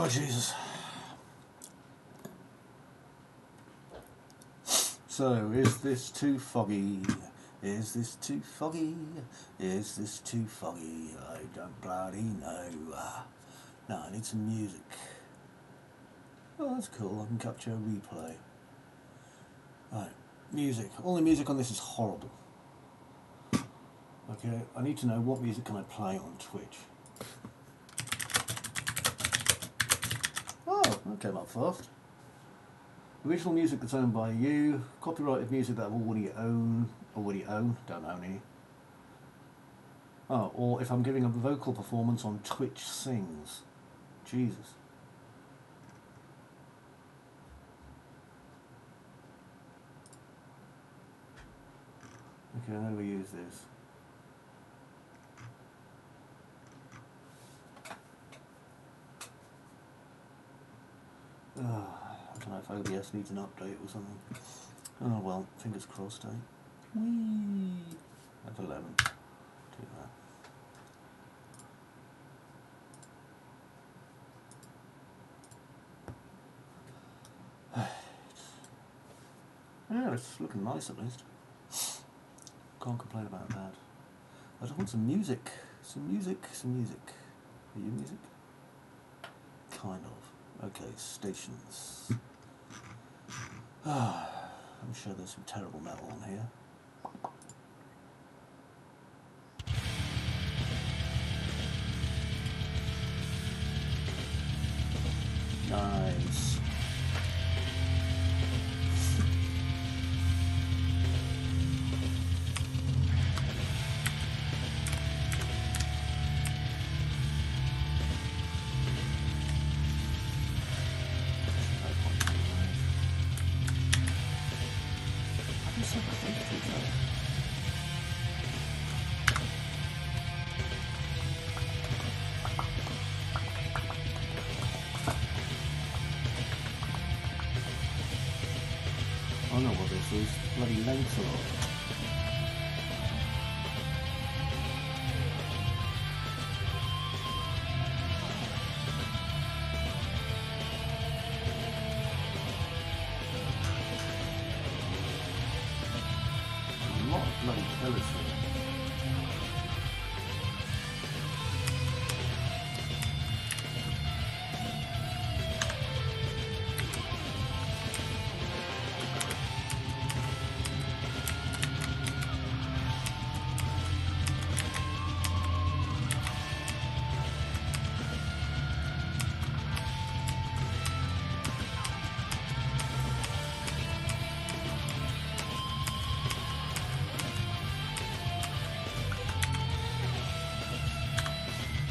Oh, Jesus. So, is this too foggy? Is this too foggy? Is this too foggy? I don't bloody know. No, I need some music. Oh, that's cool. I can capture a replay. Right, music. All the music on this is horrible. Okay, I need to know what music can I play on Twitch. Oh, that came up fast. Original music that's owned by you. Copyrighted music that I already own. Don't own any. Oh, or if I'm giving a vocal performance on Twitch Sings. Jesus. Okay, how do we use this? I don't know if OBS needs an update or something. Oh well, fingers crossed, eh? Whee! F11. Do that. Yeah, it's looking nice at least. Can't complain about that. I just want some music. Some music. Are you music? Kind of. Okay, stations. I'm sure there's some terrible metal on here. Nice. I know what this is. Bloody Lancelot. A lot of bloody pillars here.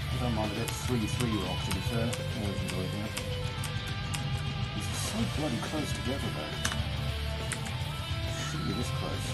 I don't mind a bit 3-3 rock, to be fair. Always enjoyed that. These are so bloody close together though. Shouldn't be this close.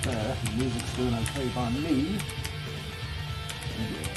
There, the music's doing okay by me. Yeah.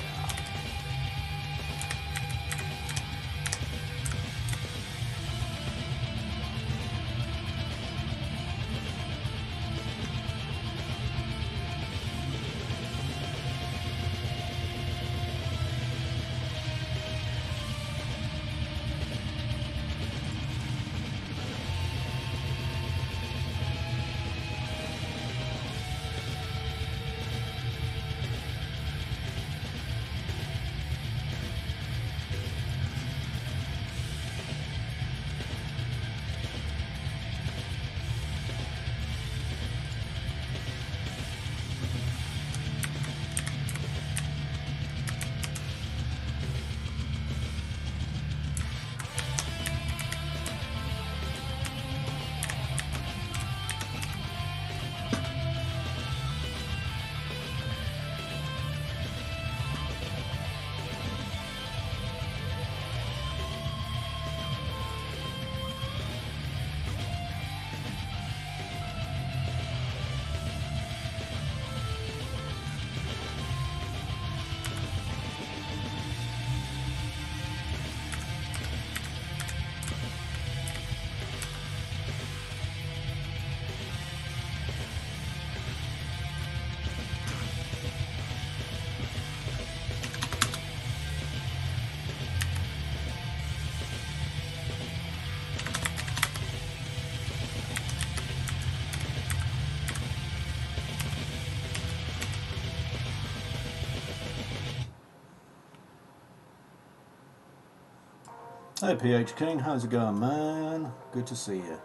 Hey PH King, how's it going, man? Good to see you.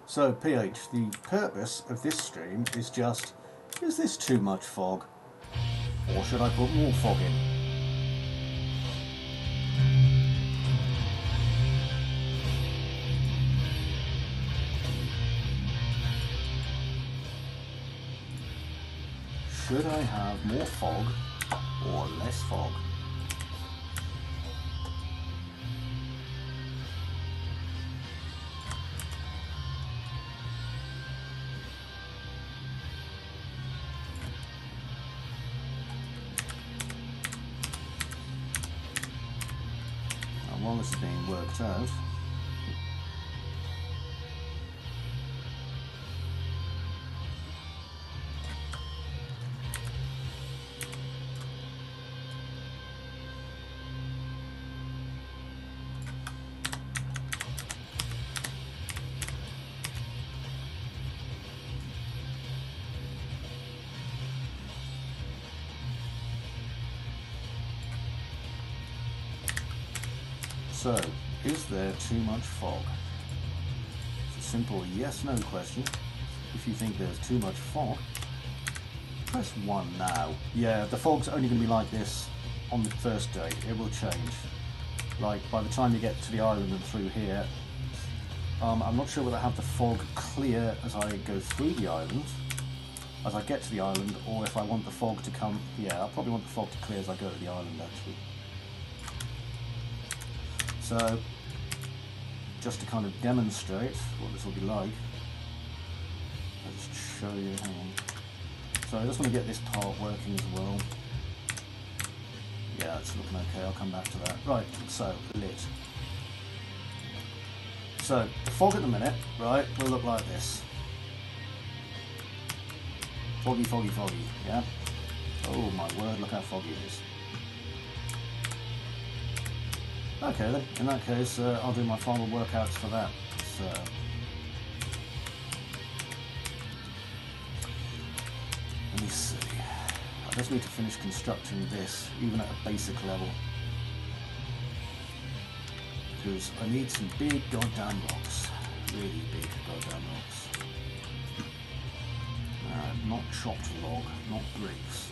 So PH, the purpose of this stream is just, is this too much fog? Or should I put more fog in? Should I have more fog or less fog? While this is being worked out, so, is there too much fog? It's a simple yes-no question. If you think there's too much fog, press 1 now. Yeah, the fog's only going to be like this on the first day. It will change. Like, by the time you get to the island and through here, I'm not sure whether I have the fog clear as I go through the island, as I get to the island, or if I want the fog to come... Yeah, I'll probably want the fog to clear as I go to the island, actually. So, just to kind of demonstrate what this will be like, I'll just show you, hang on. So I just want to get this part working as well. Yeah, it's looking okay, I'll come back to that. Right, so, lit. So, the fog at the minute, right, will look like this. Foggy, foggy, foggy, yeah? Oh my word, look how foggy it is. Okay then, in that case, I'll do my final workouts for that. So, let me see. I just need to finish constructing this, even at a basic level. Because I need some big goddamn rocks. Really big goddamn rocks. Not chopped log, not bricks.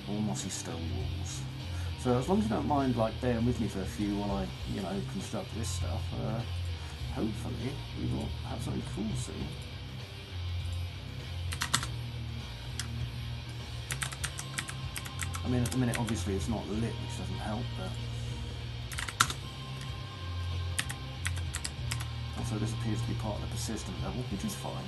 All mossy stone walls. So as long as you don't mind like bearing with me for a few while I, you know, construct this stuff, hopefully we will have something cool soon. I mean, at the minute obviously it's not lit, which doesn't help, but also this appears to be part of the persistent level, which is fine.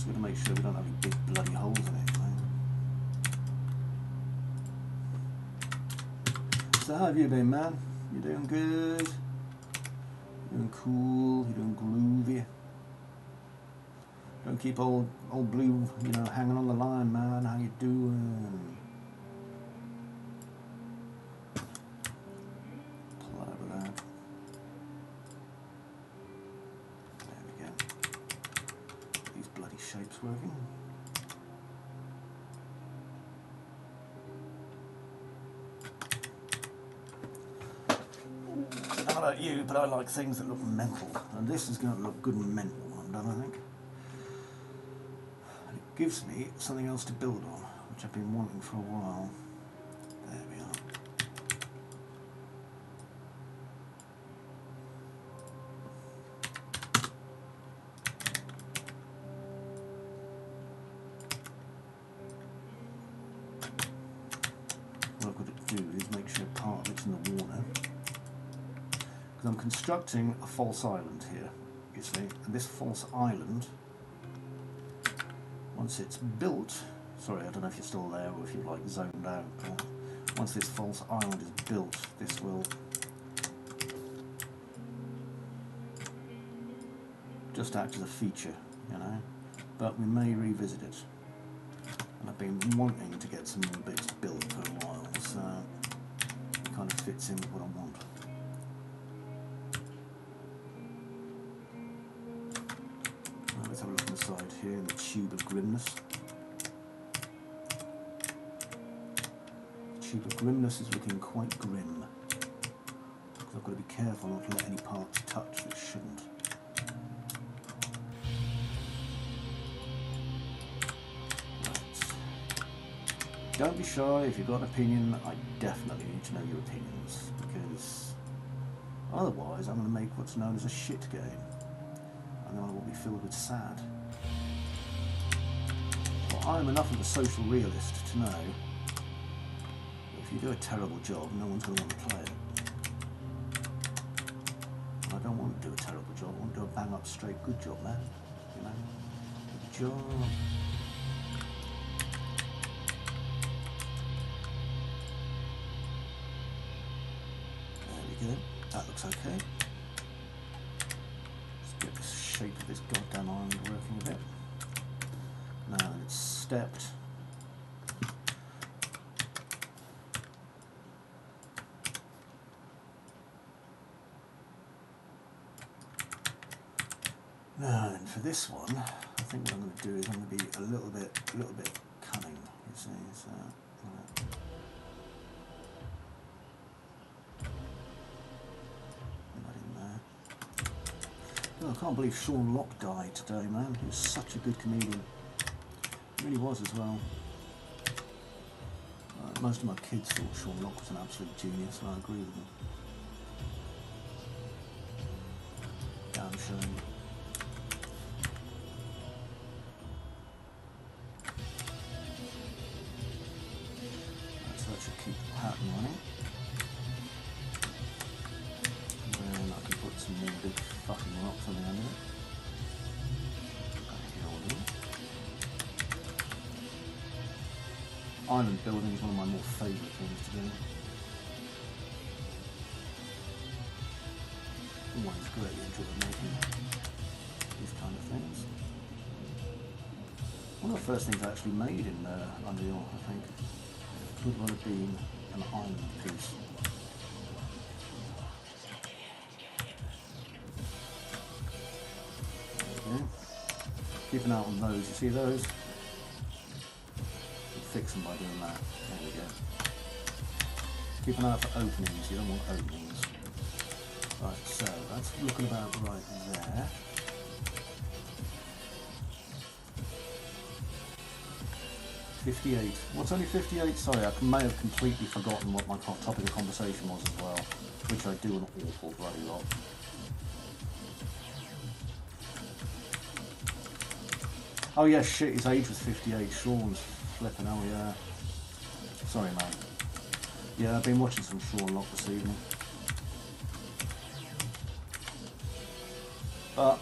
To make sure we don't have any big bloody holes in it. So how have you been, man? You doing good? You doing cool? You doing groovy? Don't keep old blue, you know, hanging on the line, man. How you doing? Pull that over that. There we go. These bloody shapes working. I don't know about you, but I like things that look mental, and this is going to look good and mental when I'm done, I think. And it gives me something else to build on, which I've been wanting for a while. There we are. What I've got to do is make sure part of it's in the water. Because I'm constructing a false island here, you see, and this false island, once it's built, sorry, I don't know if you're still there or if you've like zoned out, but once this false island is built, this will just act as a feature, you know, but we may revisit it. I've been wanting to get some bits built for a while, so it kind of fits in with what I want. Right, let's have a look inside here in the Tube of Grimness. The Tube of Grimness is looking quite grim. Because I've got to be careful not to let any parts touch that shouldn't. Don't be shy, if you've got an opinion, I definitely need to know your opinions, because otherwise I'm going to make what's known as a shit game, and then I will be filled with sad. Well, I'm enough of a social realist to know that if you do a terrible job, no one's going to want to play it. And I don't want to do a terrible job, I want to do a bang up straight good job, man. You know? Good job. Good. That looks okay. Let's get the shape of this goddamn island working a bit. Now that it's stepped. Now then, for this one, I think what I'm going to do is I'm going to be a little bit cunning. You see, so. Oh, I can't believe Sean Locke died today, man. He was such a good comedian. He really was as well. Most of my kids thought Sean Locke was an absolute genius, and I agree with them. Damn shame. So that should keep the pattern running. Some more big fucking rocks on the end of it. Island building is one of my more favourite things to do. Always greatly enjoy making these kind of things. One of the first things I actually made in Unreal, I think, would well have been an island piece. Keep an eye on those, you see those? You fix them by doing that. There we go. Keep an eye out for openings, you don't want openings. Right, so that's looking about right there. $58. What's only 58? Sorry, I may have completely forgotten what my topic of conversation was as well, which I do an awful bloody lot. Oh yeah, shit, his age was 58. Sean's flipping hell, yeah. Sorry, mate. Yeah, I've been watching some Sean Locke this evening. But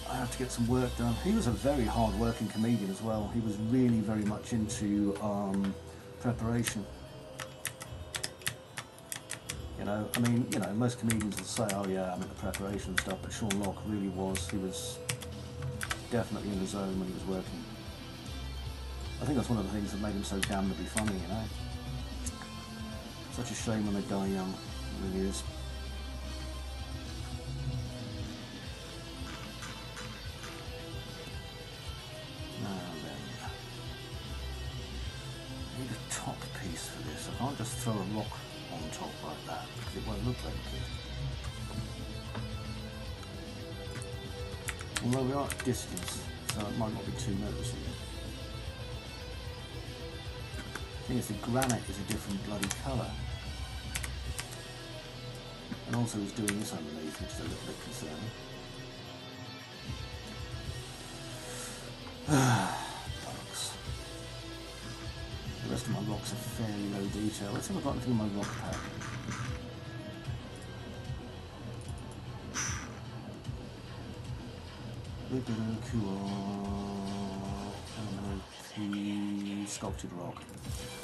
I have to get some work done. He was a very hard-working comedian as well. He was really very much into preparation. You know, I mean, you know, most comedians will say, oh yeah, I'm into preparation and stuff, but Sean Locke really was. He was definitely in the zone when he was working. I think that's one of the things that made him so damnably funny, you know. Such a shame when they die young, it really is. Now then, I need a top piece for this. I can't just throw a rock on top like that because it won't look like it. Although we are at distance, so it might not be too noticeable. The thing is, the granite is a different bloody colour. And also he's doing this underneath, which is a little bit concerning. Bollocks. The rest of my rocks are fairly low detail. Let's have a got anything in my rock pack. Sculpted rock.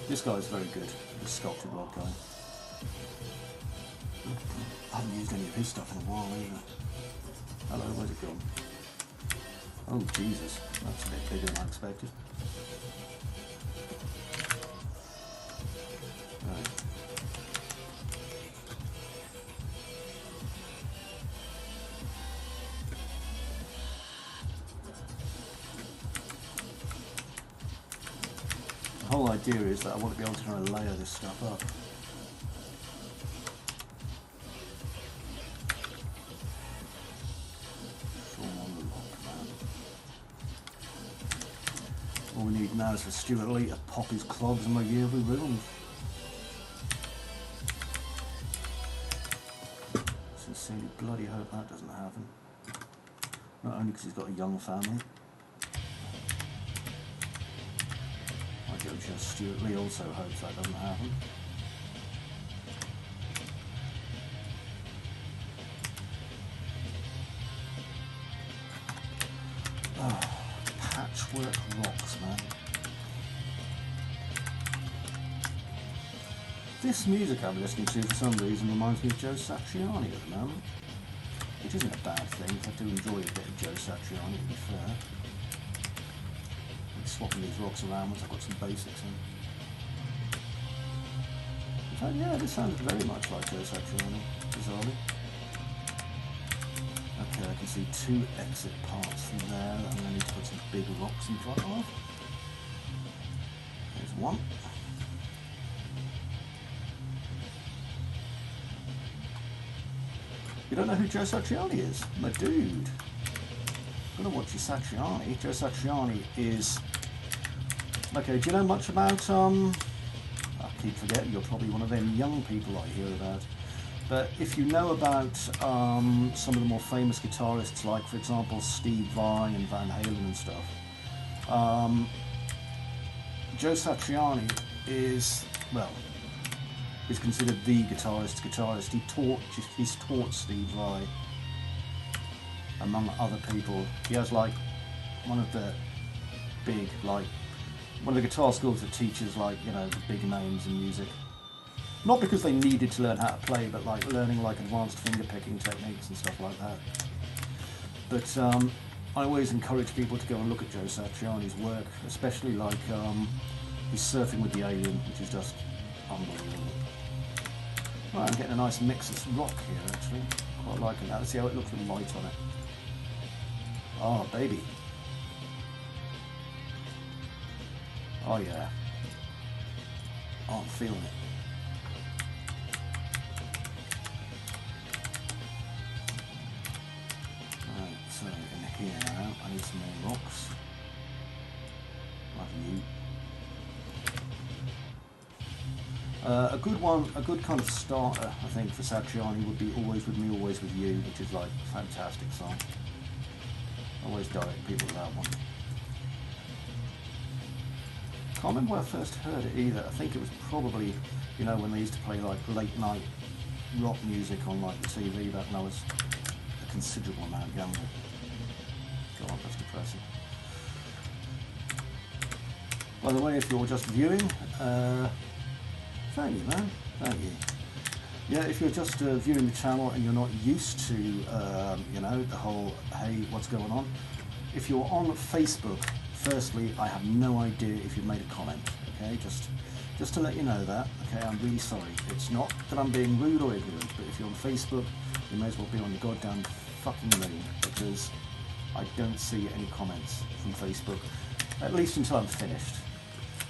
This guy is very good, this sculpted rock guy. I haven't used any of his stuff in a while either. Hello, where's it gone? Oh Jesus, that's a bit bigger than I expected. Right. The whole idea is that I want to be able to kind of layer this stuff up. All we need now is for Stuart Lee to pop his clogs in my yearly room. Sincerely bloody hope that doesn't happen. Not only because he's got a young family. My joke is Stuart Lee also hopes that doesn't happen. Oh, patchwork rocks, man. This music I'm listening to for some reason reminds me of Joe Satriani at the moment, which isn't a bad thing. I do enjoy a bit of Joe Satriani, to be fair. I'm swapping these rocks around once I've got some basics in. In fact, yeah, this sounds very much like Joe Satriani, bizarrely. Okay, I can see two exit parts from there that I'm going to need to put some big rocks in front of. There's one. You don't know who Joe Satriani is? My dude. I don't know what your Satriani. Joe Satriani is... Okay, do you know much about... I keep forgetting, you're probably one of them young people I hear about. But if you know about some of the more famous guitarists, like, for example, Steve Vai and Van Halen and stuff, Joe Satriani is, well, is considered the guitarist. He's taught Steve Vai, among other people. He has, like, one of the big, like, one of the guitar schools that teaches, like, you know, the big names in music. Not because they needed to learn how to play, but like learning like advanced finger picking techniques and stuff like that. But I always encourage people to go and look at Joe Satriani's work, especially like his Surfing with the Alien, which is just unbelievable. Right, I'm getting a nice mix of rock here actually. Quite liking that. Let's see how it looks with light on it. Oh baby. Oh yeah. Oh, I'm feeling it. So in here now, I need some more rocks. Love you. A good one, a good kind of starter, I think, for Satriani would be Always With Me, Always With You, which is like a fantastic song. Always direct people to that one. Can't remember where I first heard it either. I think it was probably, you know, when they used to play like late night rock music on like the TV back when I was a considerable amount younger. God, that's depressing. By the way, if you're just viewing, thank you, man. Thank you. Yeah, if you're just viewing the channel and you're not used to, you know, the whole, hey, what's going on? If you're on Facebook, firstly, I have no idea if you've made a comment, okay? Just to let you know that, okay? I'm really sorry. It's not that I'm being rude or ignorant, but if you're on Facebook, you may as well be on the goddamn fucking moon, because I don't see any comments from Facebook, at least until I'm finished.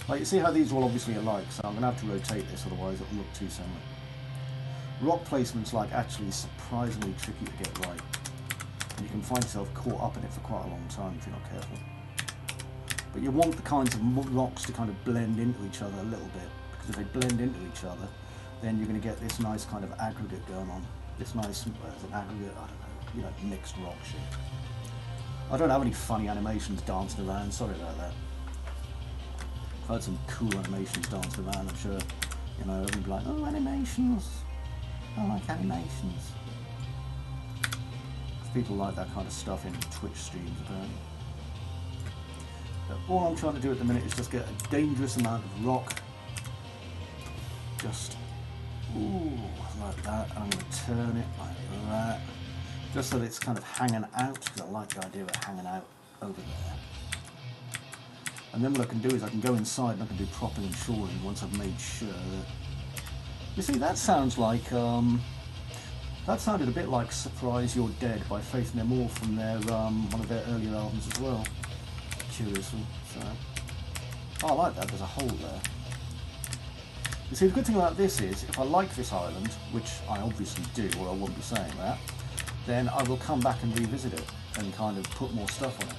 Like, you see how these are all obviously alike, so I'm going to have to rotate this, otherwise it'll look too similar. Rock placement's like actually surprisingly tricky to get right, and you can find yourself caught up in it for quite a long time if you're not careful. But you want the kinds of rocks to kind of blend into each other a little bit, because if they blend into each other, then you're going to get this nice kind of aggregate going on. This nice, an aggregate, I don't know, you know, mixed rock shit. I don't have any funny animations dancing around, sorry about that. I've had some cool animations dancing around, I'm sure, you know, everyone be like, oh, animations, I like animations. People like that kind of stuff in Twitch streams, apparently. But all I'm trying to do at the minute is just get a dangerous amount of rock. Just, ooh, like that, and I'm going to turn it like that. Just so that it's kind of hanging out, because I like the idea of it hanging out. over there. And then what I can do is I can go inside and I can do propping and shoring once I've made sure that... You see, that sounds like... that sounded a bit like Surprise You're Dead by Faith No More from their one of their earlier albums as well. Curiously. So, oh, I like that, there's a hole there. You see, the good thing about this is, if I like this island, which I obviously do, or I wouldn't be saying that, then I will come back and revisit it and kind of put more stuff on it.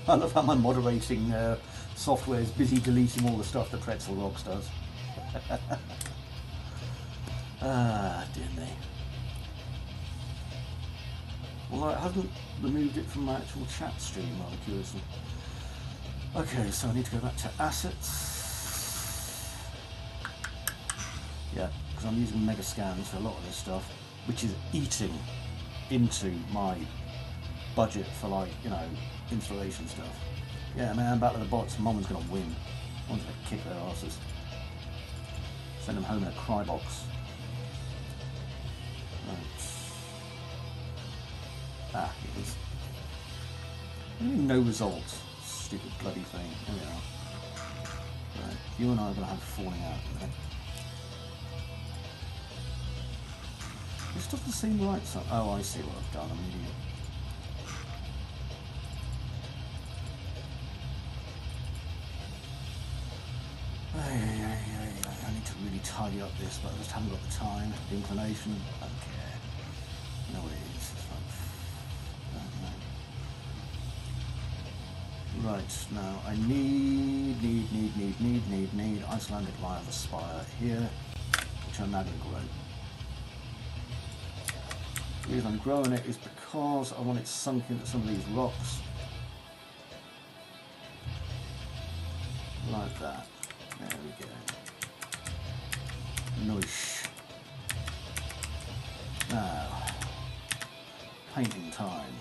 I love how my moderating software is busy deleting all the stuff that Pretzel Rocks does. Ah, dear me. Well, it hasn't removed it from my actual chat stream, rather curiously. Okay, so I need to go back to assets. Yeah, because I'm using Mega Scans for a lot of this stuff, which is eating into my budget for, like, you know, installation stuff. Yeah, man, back to the bots. Mom's gonna win. Mom's gonna kick their asses. Send them home in a cry box. Right. Ah, it is. No results. Stupid bloody thing. Here we are. Right, you and I are gonna have a falling out in a minute. This doesn't seem right. So, oh, I see what I've done. I'm an idiot. I need to really tidy up this, but I just haven't got the time, the inclination. I don't care. You know what it is. It's like, right, now I need Icelandic lava spire here, which I'm now going to grow. The reason I'm growing it is because I want it sunk into some of these rocks. Like that. There we go. Nice. Now, painting time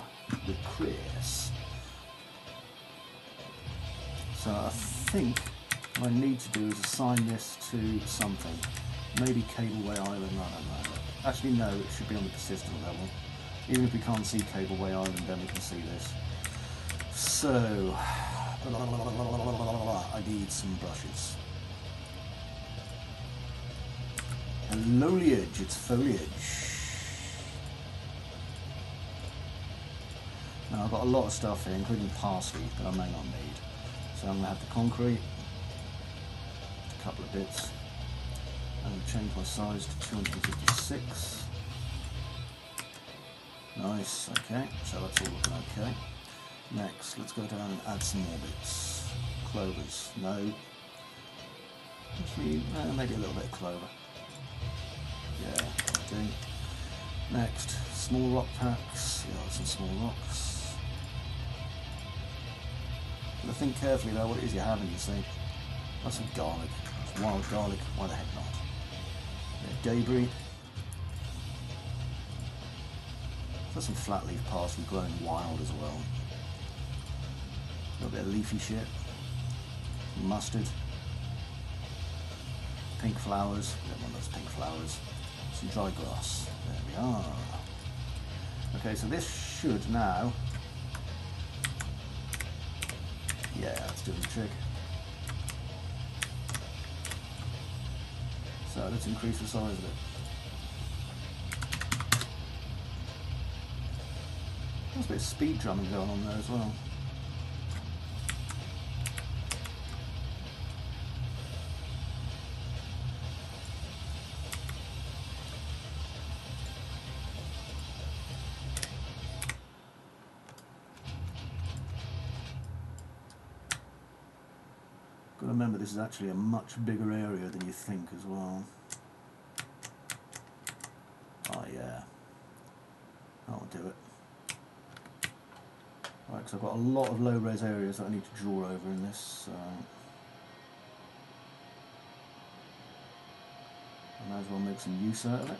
with Chris. So I think what I need to do is assign this to something. Maybe Cableway Island, I don't know. Actually no, it should be on the persistent level. Even if we can't see Cableway Island, then we can see this. So, I need some brushes. Foliage, it's foliage. Now I've got a lot of stuff here, including parsley, that I may not need. So I'm going to have the concrete, a couple of bits. I'm going to change my size to 256. Nice, okay, so that's all looking okay. Next, let's go down and add some more bits. Clovers, no. Actually, maybe a little bit of clover. Yeah, I do. Next, small rock packs. Yeah, some small rocks. But think carefully though what it is you're having, you see. That's some garlic. It's wild garlic, why the heck not? Yeah, debris. Got some flat leaf parsley growing wild as well. A little bit of leafy shit. Mustard. Pink flowers. We don't want those pink flowers. Some dry grass. There we are. Okay, so this should now... Yeah, that's doing the trick. So let's increase the size of it. There's a bit of speed drumming going on there as well. Got to remember this is actually a much bigger area than you think as well. Oh yeah, that'll do it. Right, because I've got a lot of low-res areas that I need to draw over in this. So I might as well make some use out of it.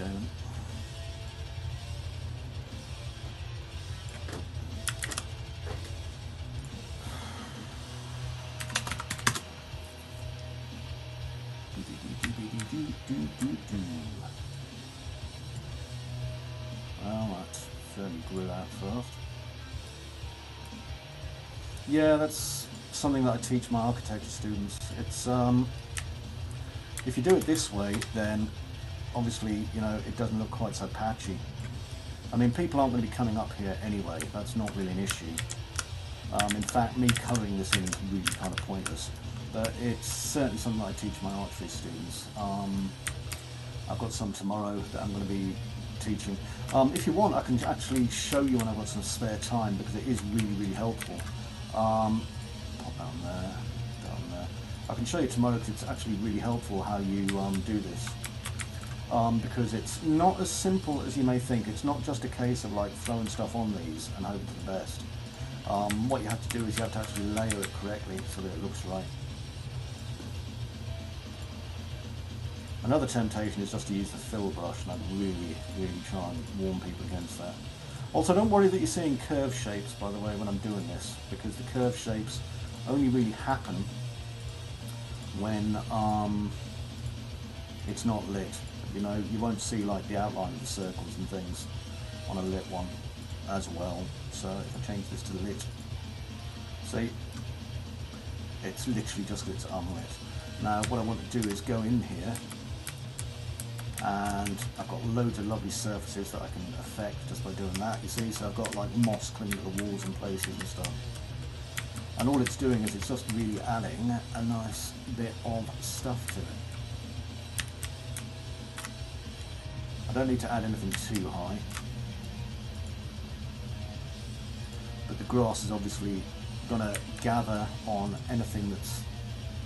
Okay then. Well, let's fairly grill out first. Yeah, that's something that I teach my architecture students. It's if you do it this way, then obviously, you know, it doesn't look quite so patchy. I mean, people aren't going to be coming up here anyway. That's not really an issue. In fact, me colouring this in is really kind of pointless. But it's certainly something that I teach my archery students. I've got some tomorrow that I'm going to be teaching. If you want, I can actually show you when I've got some spare time, because it is really, really helpful. Pop down there, down there. I can show you tomorrow because it's actually really helpful how you do this. Because it's not as simple as you may think. It's not just a case of like throwing stuff on these and hoping for the best. What you have to do is you have to actually layer it correctly so that it looks right. Another temptation is just to use the fill brush, and I'd really, really try and warn people against that. Also, don't worry that you're seeing curve shapes, by the way, when I'm doing this, because the curve shapes only really happen when it's not lit. You know, you won't see like the outline of the circles and things on a lit one as well. So if I change this to lit, see, it's literally just that it's unlit. Now what I want to do is go in here, and I've got loads of lovely surfaces that I can affect just by doing that, you see. So I've got like moss clinging to the walls and places and stuff. And all it's doing is it's just really adding a nice bit of stuff to it. I don't need to add anything too high. But the grass is obviously going to gather on anything that's...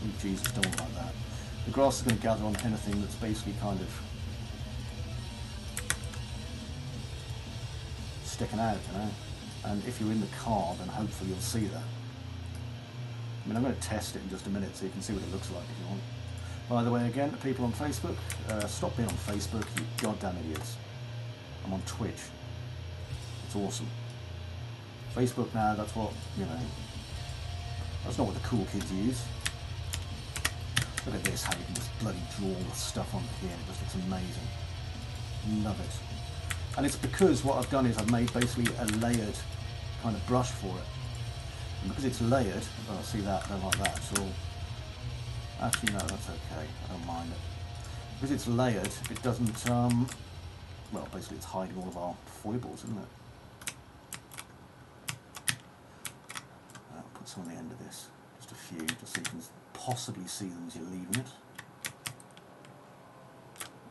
Oh, Jesus, don't want like that. The grass is going to gather on anything that's basically kind of sticking out, you know. And if you're in the car, then hopefully you'll see that. I mean, I'm going to test it in just a minute so you can see what it looks like if you want. By the way, again, to people on Facebook, stop being on Facebook, you goddamn idiots. I'm on Twitch. It's awesome. Facebook now, that's what, you know, that's not what the cool kids use. Look at this, how you can just bloody draw stuff onto here, it just looks amazing. Love it. And it's because what I've done is I've made basically a layered kind of brush for it. And because it's layered, oh, see that, I don't like that at all. Actually, no, that's okay, I don't mind it. Because it's layered, it doesn't, well, basically it's hiding all of our foibles, isn't it? I'll put some on the end of this, just a few, just so you can possibly see them as you're leaving it.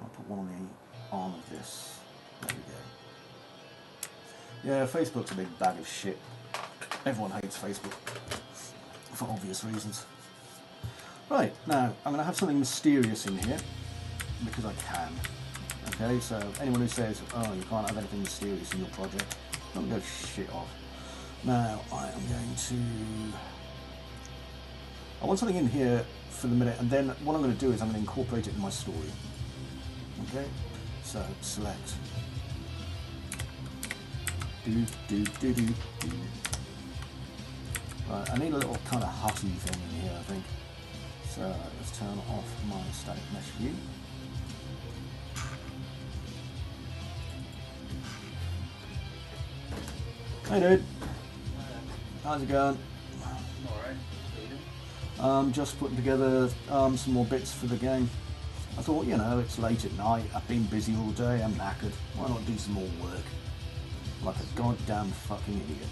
I'll put one on the arm of this. There we go. Yeah, Facebook's a big bag of shit. Everyone hates Facebook, for obvious reasons. Right, now, I'm going to have something mysterious in here, because I can. Okay, so anyone who says, oh, you can't have anything mysterious in your project, don't go shit off. Now, I am going to... I want something in here for the minute, and then what I'm going to do is I'm going to incorporate it in my story. Okay, so select. Right, I need a little kind of hutty thing in here, I think. So let's turn off my static mesh view. Hey dude, how's it going? Alright. Just putting together some more bits for the game. I thought, you know, it's late at night, I've been busy all day, I'm knackered. Why not do some more work? Like a goddamn fucking idiot.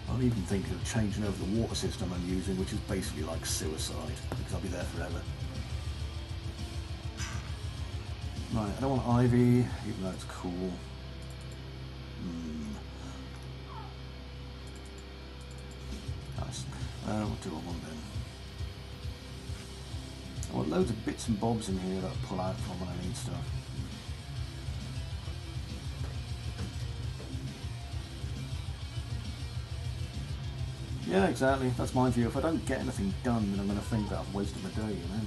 I'm even thinking of changing over the water system I'm using, which is basically like suicide, because I'll be there forever. Right, I don't want ivy, even though it's cool. Nice. What do I want then? I want loads of bits and bobs in here that I pull out from when I need stuff. Yeah, exactly. That's my view. If I don't get anything done, then I'm going to think that I've wasted my day, you know.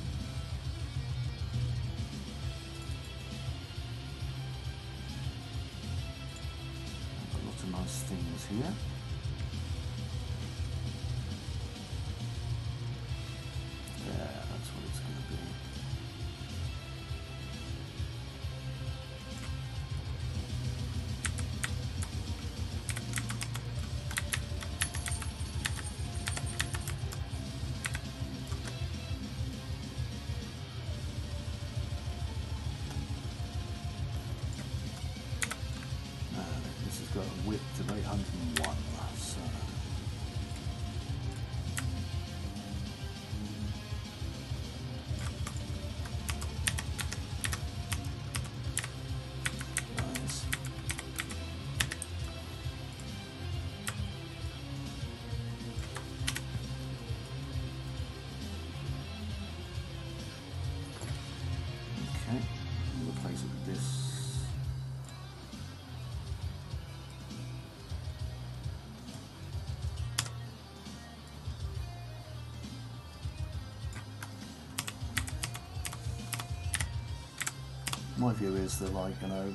Got lots of nice things here. Yeah, that's what it's going to be. This has got a width of 801, so... Nice. Okay, we'll replace it with this. My view is that, like, you know,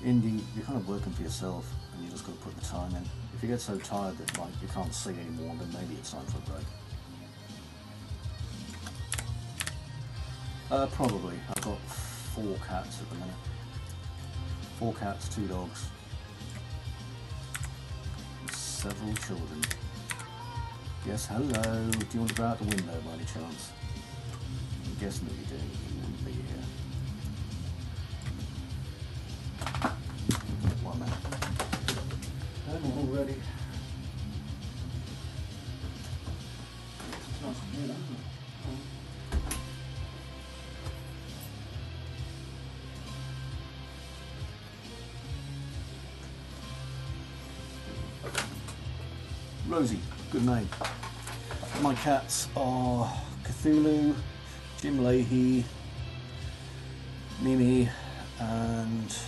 indie, you're kind of working for yourself and you just got to put the time in. If you get so tired that, like, you can't see anymore, then maybe it's time for a break. Probably. I've got 4 cats at the minute. 4 cats, 2 dogs, and several children. Yes, hello. Do you want to go out the window by any chance? I'm guessing that you do. You wouldn't be here. One minute. I'm all ready. Rosie, good name. My cats are Cthulhu, Jim Leahy, Mimi, and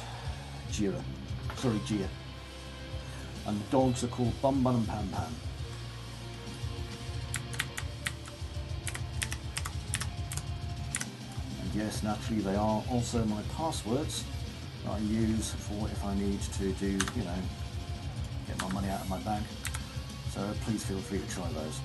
Gia. Sorry, Gia. And the dogs are called Bum Bun and Pam Pam. And yes, naturally, they are also my passwords that I use for if I need to do, you know, get my money out of my bank. So please feel free to try those.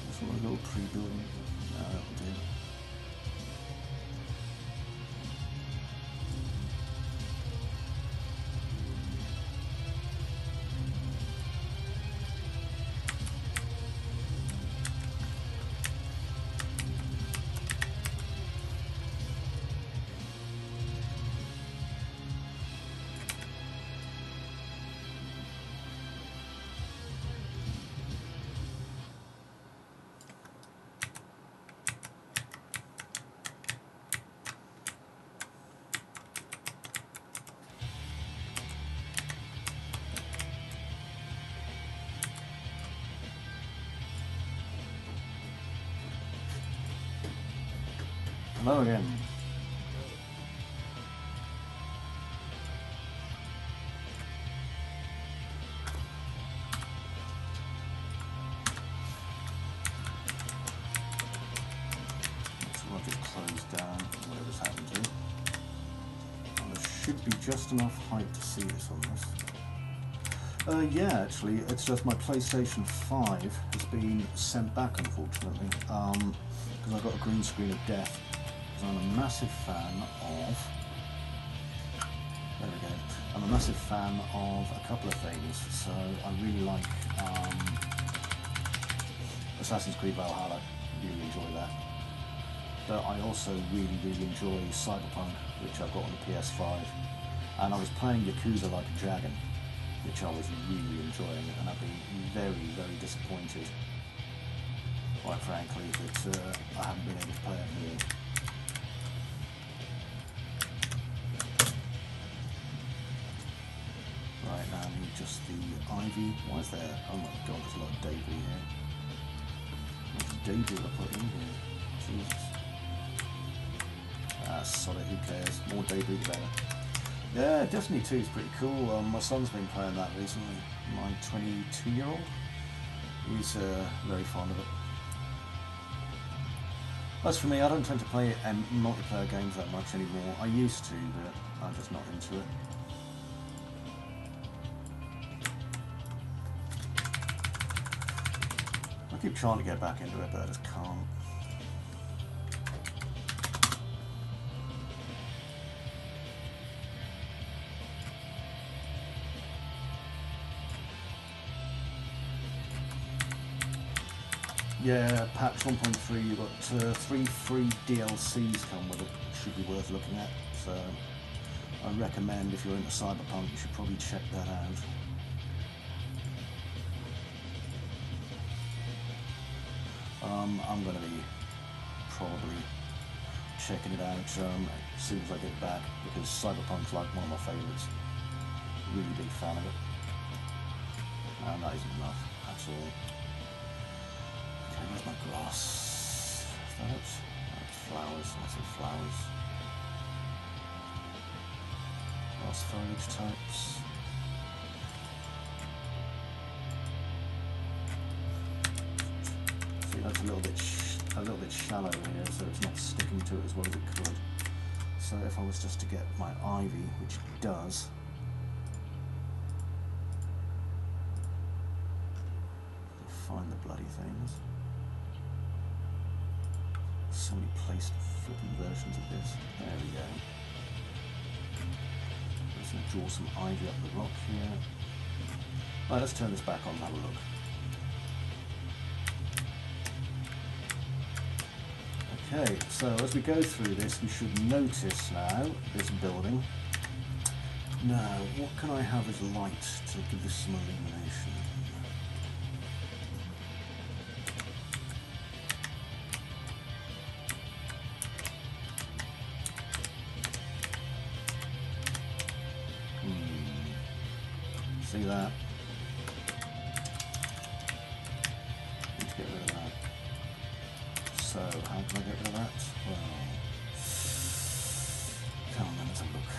Just want a little tree building. No, that will do. Hello again. So I'll just close down whatever's happened to. And there should be just enough height to see this on this. Yeah, actually, it's just my PlayStation 5 has been sent back, unfortunately, because I got a green screen of death. I'm a massive fan of, there we go, I'm a massive fan of a couple of things. So I really like Assassin's Creed Valhalla, really enjoy that. But I also really enjoy Cyberpunk, which I've got on the PS5. And I was playing Yakuza Like a Dragon, which I was really enjoying, and I've been very disappointed, quite frankly, that I haven't been able to play it here. ivy. Why is there? Oh my god, there's a lot of debris here. How much debris I put in here? Jesus. Ah, sod it, who cares? More debris the better. Yeah, Destiny 2 is pretty cool. My son's been playing that recently. My 22-year-old. He's very fond of it. As for me, I don't tend to play multiplayer games that much anymore. I used to, but I'm just not into it. I keep trying to get back into it, but I just can't. Yeah, patch 1.3, you've got 3 free DLCs come with it. Should be worth looking at. So I recommend, if you're into Cyberpunk, you should probably check that out. I'm going to be probably checking it out as soon as I get back, because Cyberpunk's like one of my favourites. Really big fan of it. And that isn't enough at all. Okay, where's my grass? Is that it? That's flowers. That's it, flowers. Grass foliage types. See, that's a little bit shallow here, so it's not sticking to it as well as it could. So if I was just to get my ivy, which it does, find the bloody things. So many placed flipping versions of this. There we go. I'm just going to draw some ivy up the rock here. Right, let's turn this back on and have a look. Okay, so as we go through this, we should notice now this building. Now, what can I have as light to give this some illumination? See that? Need to get rid of that. So, how can I get rid of that? Well, come on then, let's have a look.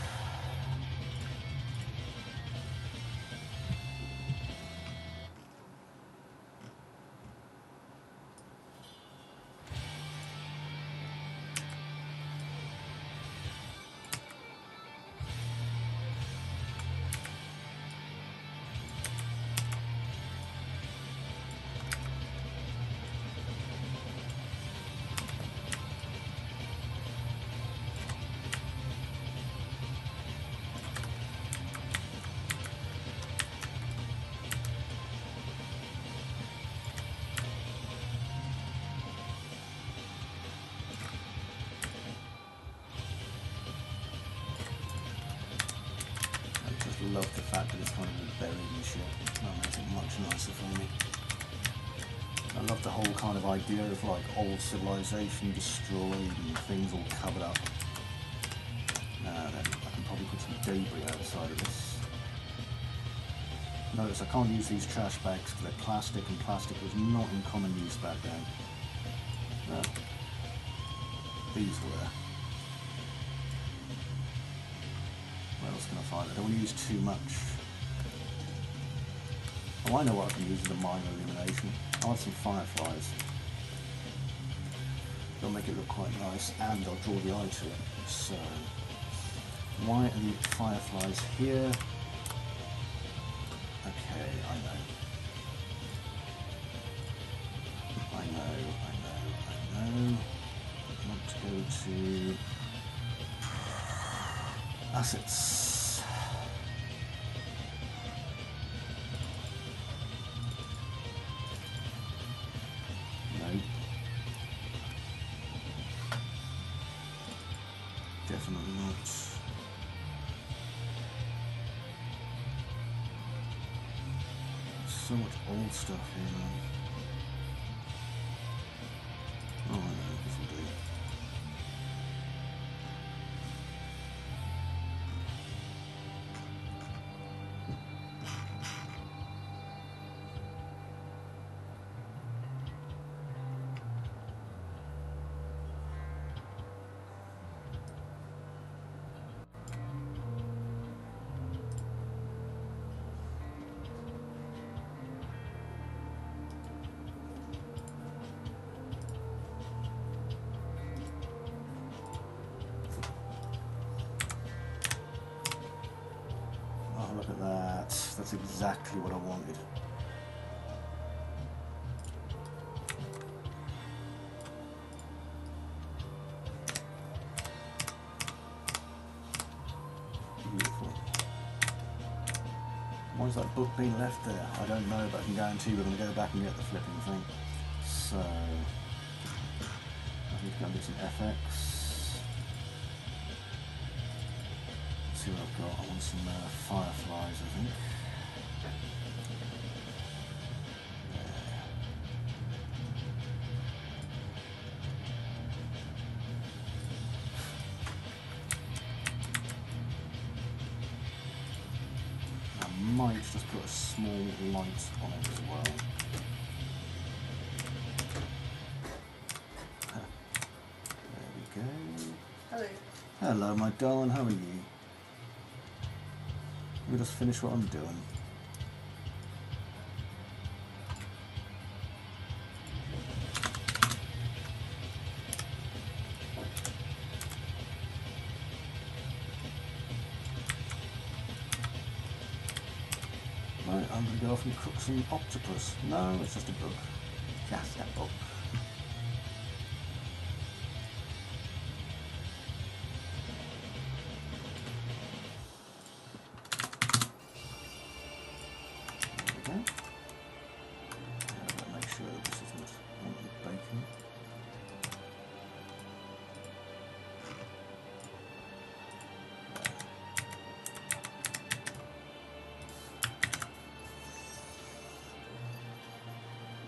I love the fact that it's kind of buried and shit. That makes it much nicer for me. I love the whole kind of idea of like old civilization destroyed and things all covered up. Now then, I can probably put some debris outside of this. Notice I can't use these trash bags because they're plastic, and plastic was not in common use back then. No. These were. What else can I find? I don't want to use too much. Oh, I know what I can use as a minor illumination. I'll have some fireflies. They'll make it look quite nice, and I'll draw the eye to it. So, why are the fireflies here? Okay, I know. I want to go to assets. No. Definitely not. So much old stuff here, man. Oh, I know, this will do. Yes, that's exactly what I wanted. Beautiful. Why's that book being left there? I don't know, but I can guarantee we're going to go back and get the flipping thing. So, I think I'm going to do some FX. Let's see what I've got. I want some fireflies, I think. Might just put a small light on it as well. There we go. Hello. Hello, my darling, how are you? Let me just finish what I'm doing. Right, I'm going to go off and cook some octopus. No, it's just a book. Just a book.